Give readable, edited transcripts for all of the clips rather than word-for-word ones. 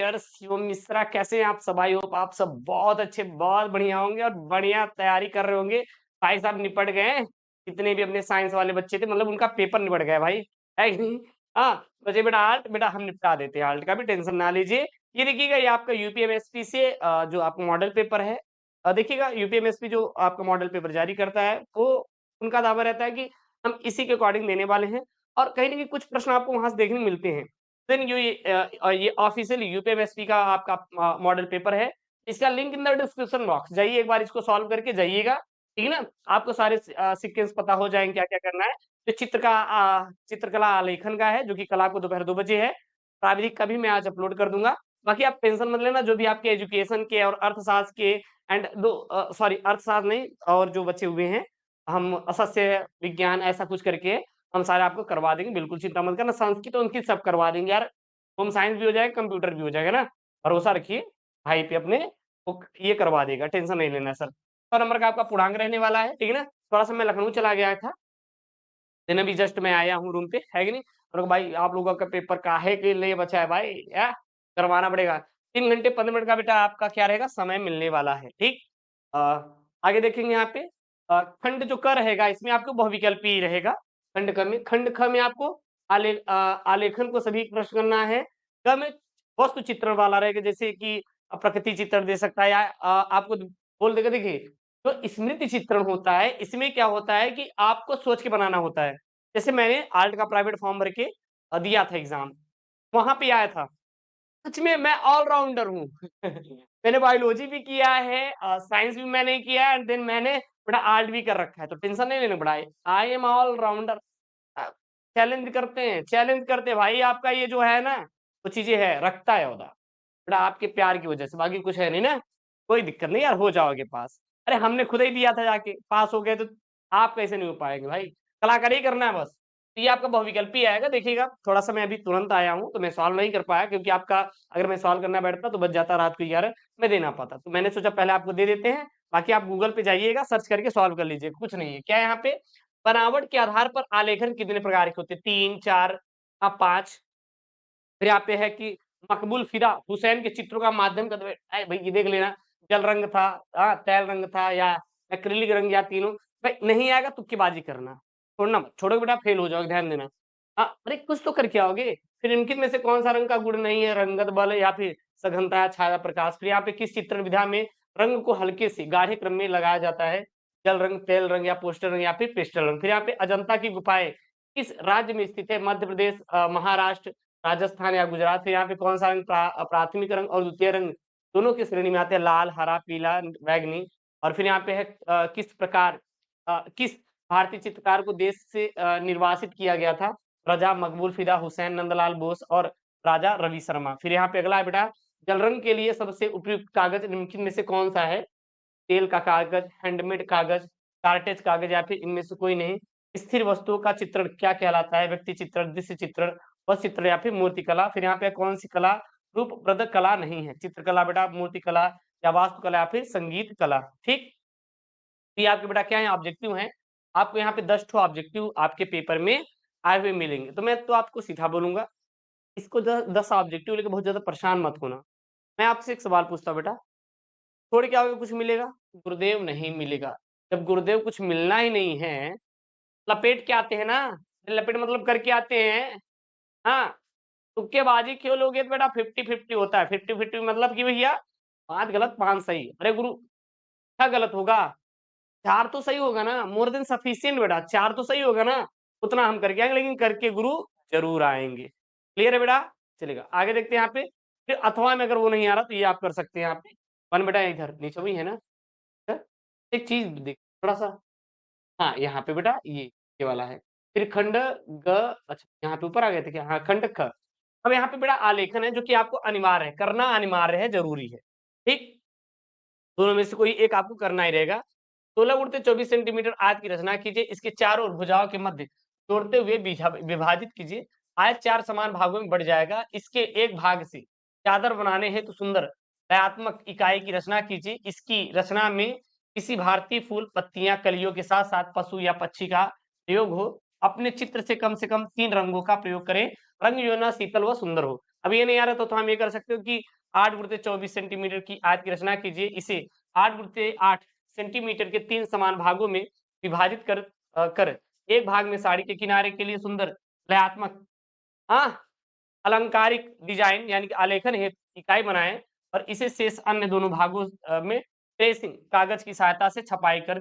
यार शिवम मिश्रा कैसे हैं आप सब? आई होप आप सब बहुत अच्छे, बहुत बढ़िया होंगे और बढ़िया तैयारी कर रहे होंगे। भाई साहब निपट गए हैं, जितने भी अपने साइंस वाले बच्चे थे मतलब उनका पेपर निपट गया भाई, है कि नहीं? हाँ, बचे बेटा हम निपटा देते हैं, आर्ट का भी टेंशन ना लीजिए। ये देखिएगा ये आपका यूपीएमएसपी से जो आपका मॉडल पेपर है, देखिएगा यूपीएमएसपी जो आपका मॉडल पेपर जारी करता है, वो उनका दावा रहता है कि हम इसी के अकॉर्डिंग देने वाले हैं और कहीं न कहीं कुछ प्रश्न आपको वहाँ से देखने को मिलते हैं। देन ये ऑफिशियल यूपीएमएसपी का आपका मॉडल पेपर है। इसका link in the description box जाइए एक बार इसको सॉल्व करके जाइएगा, ठीक है ना? आपको सारे सीक्वेंस पता हो जाएँगे क्या-क्या करना है। तो चित्रकला आलेखन का है जो कि कल आपको दोपहर 2 बजे है। प्राविधिक का भी मैं आज अपलोड कर दूँगा। बाकी आप टेंशन मत लेना जो भी आपके एजुकेशन के और अर्थशास्त्र के एंड सॉरी अर्थशास्त्र नहीं और जो बचे हुए हैं, हम सस्य विज्ञान ऐसा कुछ करके हम सारे आपको करवा देंगे, बिल्कुल चिंता मत करना। संस्कृत और उनकी सब करवा देंगे यार। होम साइंस भी हो जाएगा, कंप्यूटर भी हो जाएगा ना। भरोसा रखिए भाई पे अपने, वो ये करवा देगा, टेंशन नहीं लेना सर। 100 नंबर का आपका पूर्णांक रहने वाला है, ठीक है ना? थोड़ा-सा मैं लखनऊ चला गया था, देन अभी जस्ट मैं आया हूँ रूम पे, है कि नहीं? मैंने कहा भाई आप लोगों का पेपर काहे के लिए बचा है भाई? करवाना पड़ेगा। 3 घंटे 15 मिनट का बेटा आपका क्या रहेगा समय मिलने वाला है, ठीक? अ, आगे देखेंगे यहाँ पे खंड जो क रहेगा इसमें आपको बहुविकल्पी ही रहेगा। खंड ख में आपको आलेखन को सभी प्रश्न करना है। ग में वस्तु चित्रण वाला रहेगा जैसे कि प्रकृति चित्रण दे सकता है या आपको बोल देगा देखिए, जो स्मृति चित्रण होता है, इसमें क्या होता है कि आपको सोच के बनाना होता है। जैसे मैंने आर्ट का प्राइवेट फॉर्म भर के दिया था एग्ज़ाम, वहाँ पे आया था। सच में मैं ऑलराउंडर हूँ। मैंने बायोलॉजी भी किया है साइंस भी मैंने किया है एंड देन मैंने बड़ा आर्ट भी कर रखा है, तो टेंशन नहीं लेना पड़ा। I am allrounder. Uh, challenge करते भाई आपका ये जो है ना, वो चीज़ें है, रखता है ओदा। बड़ा आपके प्यार की वजह से, बाकी कुछ है नहीं ना, कोई दिक्कत नहीं यार हो जाओगे पास। अरे हमने खुद ही दिया था जाके, पास हो गए तो आप कैसे नहीं हो पाएँगे भाई? कलाकारी ही करना है बस। तो ये आपका बहुविकल्पी आएगा देखिएगा, थोड़ा-सा मैं अभी तुरंत आया हूँ, तो मैं सॉल्व नहीं कर पाया क्योंकि आपका अगर मैं सॉल्व करना बैठता तो बज जाता रात को 11, मैं दे ना पाता। तो मैंने सोचा पहले आपको दे देते हैं, बाकी आप गूगल पे जाइएगा, सर्च करके सॉल्व कर लीजिए, कुछ नहीं है। क्या है यहाँ पे? बनावट के आधार पर आलेखन कितने प्रकार के होते हैं? 3, 4 5 फिर यहाँ पे है कि मकबूल फ़िदा हुसैन के चित्रों का माध्यम का भई ये देख लेना, जल रंग था, तैल रंग था या एक्रिलिक रंग या तीनों। भाई नहीं आएगा तुक्केबाज़ी करना, छोड़ना मत, छोड़ोगे बेटा फ़ेल हो जाओगे, ध्यान देना। अरे कुछ तो करके आओगे, फिर इनके में से कौन-सा रंग का गुण नहीं है, रंगत बल या फिर सघनता या छाया प्रकाश। फिर यहाँ पे किस चित्रण विधा में रंग को हल्के से गाढ़े क्रम में लगाया जाता है, जल रंग, तेल रंग या पोस्टर रंग या फिर पेस्टल रंग। फिर यहाँ पे अजंता की गुफाएँ किस राज्य में स्थित है? मध्य प्रदेश, महाराष्ट्र, राजस्थान या गुजरात से यहाँ पे कौन-सा रंग प्राथमिक रंग और द्वितीय रंग दोनों की श्रेणी में आते हैं लाल, हरा, पीला, बैंगनी और फिर यहाँ पे है किस भारतीय चित्रकार को देश से निर्वासित किया गया था? रज़ा मकबूल फ़िदा, हुसैन, नंदलाल बोस और राजा रवि शर्मा। फिर यहाँ पे अगला है बेटा जल रंग के लिए सबसे उपयुक्त कागज़ निम्नलिखित में से कौन-सा है? तेल का कागज़, हैंडमेड कागज़, कार्टेज कागज़ या फिर इनमें से कोई नहीं। स्थिर वस्तुओं का चित्रण क्या कहलाता है? व्यक्ति चित्रण, दृश्य चित्रण, वस्तु चित्रण या फिर मूर्तिकला। फिर यहाँ पे कौन-सी कला रूपप्रदक कला नहीं है? चित्रकला बेटा, मूर्तिकला या वास्तुकला या फिर संगीत कला, ठीक? ये आपके बेटा क्या है ऑब्जेक्टिव हैं। आपको यहाँ पे 10 ठो ऑब्जेक्टिव आपके पेपर में आए हुए मिलेंगे। तो मैं तो आपको सीधा बोलूँगा, इसको 10 ऑब्जेक्टिव लेके बहुत ज़्यादा परेशान मत होना। मैं आपसे एक सवाल पूछता हूँ बेटा, छोड़ के आओगे कुछ मिलेगा? गुरुदेव नहीं मिलेगा। जब गुरुदेव कुछ मिलना ही नहीं है, लपेट के आते हैं ना, लपेट मतलब करके आते हैं। हाँ, तुक्केबाज़ी क्यों लोगे तो बेटा 50-50 होता है। 50-50 मतलब कि भैया 5 गलत 5 सही। अरे गुरु क्या गलत होगा? 4 तो सही होगा ना, मोर देन सफिशिएंट बेटा 4 तो सही होगा ना, उतना हम करके आएँगे लेकिन करके गुरु ज़रूर आएँगे। क्लियर है बेटा? चलेगा, आगे देखते हैं यहाँ पे। फिर अथवा में अगर वो नहीं आ रहा तो ये आप कर सकते हैं यहाँ पे। 1 बेटा इधर नीचे वही है ना? सर, एक चीज़ देख थोड़ा-सा हाँ, यहाँ पे बेटा ये वाला है। फिर खंड ग अच्छा यहाँ पे ऊपर आ गए थे क्या? हाँ, खंड ख। अब यहाँ पे बेटा आलेखन है जो कि आपको अनिवार्य है, करना अनिवार्य है, ज़रूरी है। ठीक? दोनों में से कोई एक आपको करना ही रहेगा। 16 गुणित 24 सेंटीमीटर आयत की रचना कीजिए। इसके चारों ओर भुजाओं के मध्य जोड़ते हुए विभाजित कीजिए। आयत 4 समान भागों में बढ़ जाएगा। इसके एक भाग से चादर बनाने हेतु सुंदर कलात्मक इकाई की रचना कीजिए। इसकी रचना में किसी भारतीय फूल, पत्तियाँ, कलियों के साथ-साथ पशु या पक्षी का प्रयोग हो। अपने चित्र से कम 3 रंगों का प्रयोग करें। रंग जो है ना शीतल व सुंदर हो। अब ये नहीं आ रहा तो हम ये कर सकते हो कि 8 गुणित 24 सेंटीमीटर की आयत की रचना कीजिए। इसे 8 गुणित 8 सेंटीमीटर के 3 समान भागों में विभाजित कर एक भाग में साड़ी के किनारे के लिए सुंदर लयात्मक हाँ, अलंकारिक डिजाइन यानी कि आलेखन हेतु इकाई बनाएँ और इसे शेष अन्य दोनों भागों में ट्रेसिंग कागज की सहायता से छपाई कर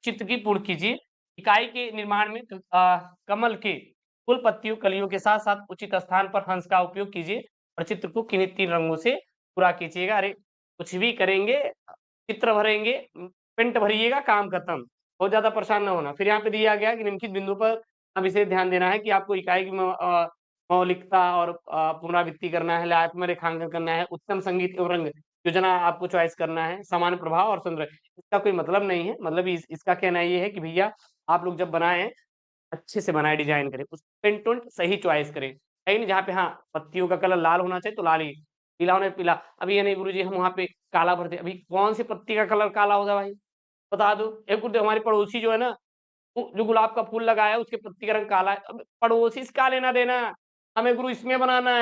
चित्र की पूर्ण कीजिए। इकाई के निर्माण में कमल के फूल पत्तियों कलियों के साथ-साथ उचित स्थान पर हंस का उपयोग कीजिए और चित्र को किन्हीं 3 रंगों से पूरा कीजिएगा। अरे! कुछ भी करेंगे, चित्र भरेंगे, पेंट भरिएगा, काम खत्म। बहुत ज़्यादा परेशान ना होना। फिर यहाँ पे दिया गया है कि निम्नलिखित बिंदु पर अब इसे ध्यान देना है कि आपको इकाई की मौलिकता और पुनरावृत्ति करना है, लयात्मक रेखांकन करना है, उत्तम संगीत एवं रंग योजना आपको चॉइस करना है, सामान्य प्रभाव और संग्रह। इसका कोई मतलब नहीं है, मतलब इसका कहना ये है कि भैया आप लोग जब बनाएँ, अच्छे से बनाएँ, डिज़ाइन करें, उस पेंट ओंट सही चॉइस करें। है नहीं जहाँ पे हाँ, पत्तियों का कलर लाल होना चाहिए तो लाल ही, पीला होना है पीला। अब ये नहीं गुरुजी हम वहाँ पे काला भर दें, अभी कौन-सी पत्ती का कलर काला होगा भाई? बता दो। एक गुड हमारी पड़ोसी जो है ना, वो जो गुलाब का फूल लगाया है उसकी पत्ती का रंग काला है। अब पड़ोसी से क्या लेना-देना? हमें गुरु इसमें बनाना है।